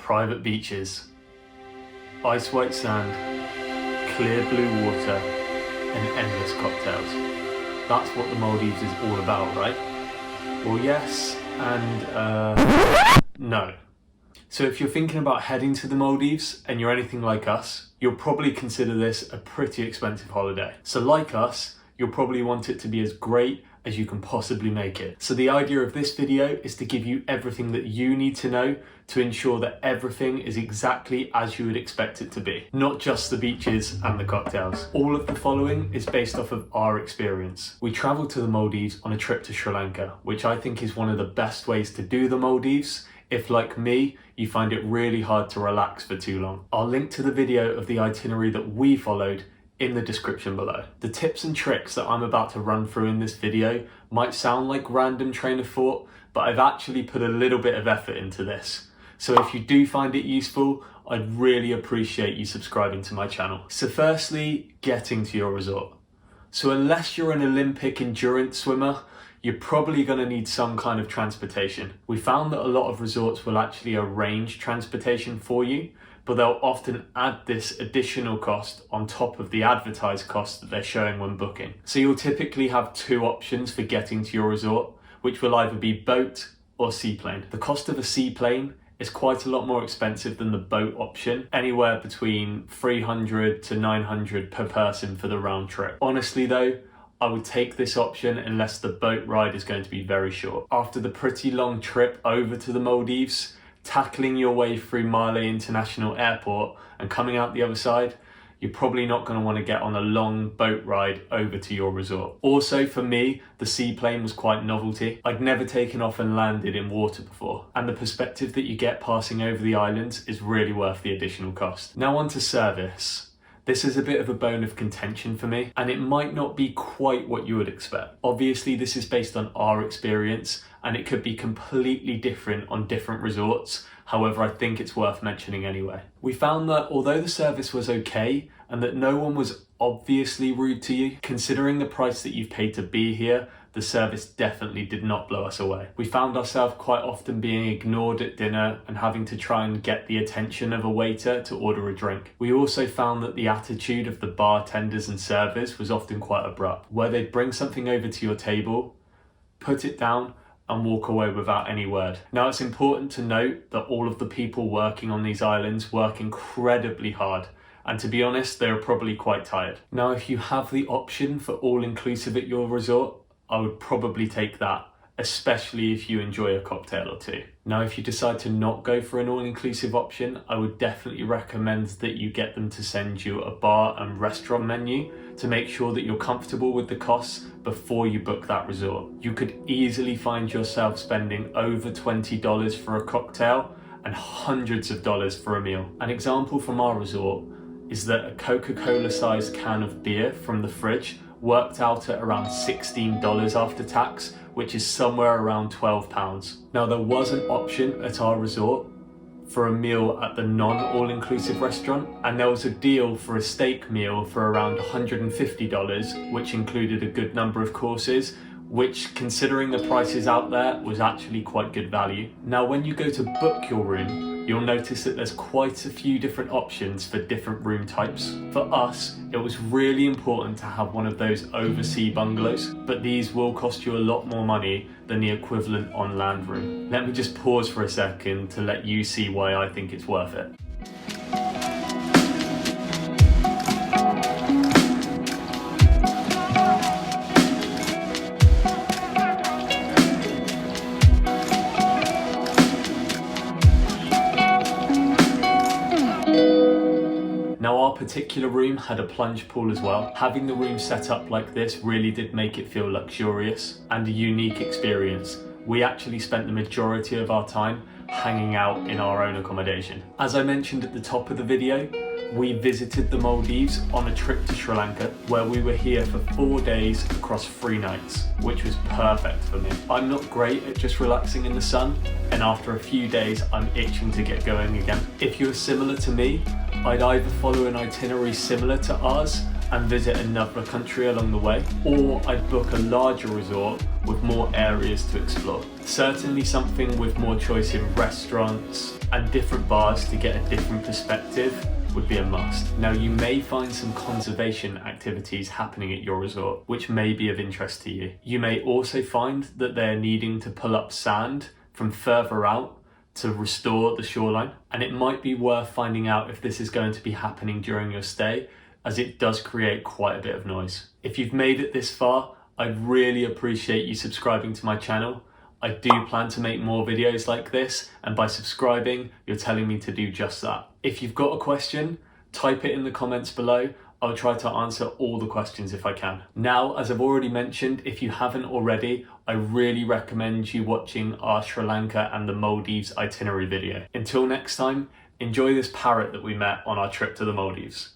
private beaches, ice white sand, clear blue water, and endless cocktails. That's what the Maldives is all about, right? Well, yes, and no. So if you're thinking about heading to the Maldives and you're anything like us, you'll probably consider this a pretty expensive holiday. So like us, you'll probably want it to be as great as you can possibly make it. So the idea of this video is to give you everything that you need to know to ensure that everything is exactly as you would expect it to be, not just the beaches and the cocktails. All of the following is based off of our experience. We traveled to the Maldives on a trip to Sri Lanka, which I think is one of the best ways to do the Maldives if, like me, you find it really hard to relax for too long. I'll link to the video of the itinerary that we followed in the description below. The tips and tricks that I'm about to run through in this video might sound like random train of thought, but I've actually put a little bit of effort into this. So if you do find it useful, I'd really appreciate you subscribing to my channel. So firstly, getting to your resort. So unless you're an Olympic endurance swimmer, you're probably going to need some kind of transportation. We found that a lot of resorts will actually arrange transportation for you, but they'll often add this additional cost on top of the advertised cost that they're showing when booking. So you'll typically have two options for getting to your resort, which will either be boat or seaplane. The cost of a seaplane is quite a lot more expensive than the boat option, anywhere between $300 to $900 per person for the round trip. Honestly though, I would take this option unless the boat ride is going to be very short. After the pretty long trip over to the Maldives, tackling your way through Malé International Airport and coming out the other side, you're probably not going to want to get on a long boat ride over to your resort. Also for me, the seaplane was quite novelty. I'd never taken off and landed in water before, and the perspective that you get passing over the islands is really worth the additional cost. Now on to service. This is a bit of a bone of contention for me, and it might not be quite what you would expect. Obviously, this is based on our experience, and it could be completely different on different resorts. However, I think it's worth mentioning anyway. We found that although the service was okay, and that no one was obviously rude to you, considering the price that you've paid to be here, the service definitely did not blow us away. We found ourselves quite often being ignored at dinner and having to try and get the attention of a waiter to order a drink. We also found that the attitude of the bartenders and servers was often quite abrupt, where they'd bring something over to your table, put it down, and walk away without any word. Now it's important to note that all of the people working on these islands work incredibly hard, and to be honest, they're probably quite tired. Now if you have the option for all-inclusive at your resort, I would probably take that, especially if you enjoy a cocktail or two. Now, if you decide to not go for an all-inclusive option, I would definitely recommend that you get them to send you a bar and restaurant menu to make sure that you're comfortable with the costs before you book that resort. You could easily find yourself spending over $20 for a cocktail and hundreds of dollars for a meal. An example from our resort is that a Coca-Cola sized can of beer from the fridge worked out at around $16 after tax, which is somewhere around £12. Now there was an option at our resort for a meal at the non-all-inclusive restaurant, and there was a deal for a steak meal for around $150, which included a good number of courses, which, considering the prices out there, was actually quite good value. Now when you go to book your room, you'll notice that there's quite a few different options for different room types. For us, it was really important to have one of those overseas bungalows, but these will cost you a lot more money than the equivalent on land room. Let me just pause for a second to let you see why I think it's worth it. Now our particular room had a plunge pool as well. Having the room set up like this really did make it feel luxurious and a unique experience. We actually spent the majority of our time hanging out in our own accommodation. As I mentioned at the top of the video, we visited the Maldives on a trip to Sri Lanka, where we were here for 4 days across 3 nights, which was perfect for me. I'm not great at just relaxing in the sun, and after a few days I'm itching to get going again. If you're similar to me, I'd either follow an itinerary similar to ours and visit another country along the way, or I'd book a larger resort with more areas to explore. Certainly something with more choice in restaurants, and different bars to get a different perspective would be a must. Now, you may find some conservation activities happening at your resort, which may be of interest to you. You may also find that they're needing to pull up sand from further out to restore the shoreline, and it might be worth finding out if this is going to be happening during your stay, as it does create quite a bit of noise. If you've made it this far, I'd really appreciate you subscribing to my channel. I do plan to make more videos like this, and by subscribing, you're telling me to do just that. If you've got a question, type it in the comments below. I'll try to answer all the questions if I can. Now, as I've already mentioned, if you haven't already, I really recommend you watching our Sri Lanka and the Maldives itinerary video. Until next time, enjoy this parrot that we met on our trip to the Maldives.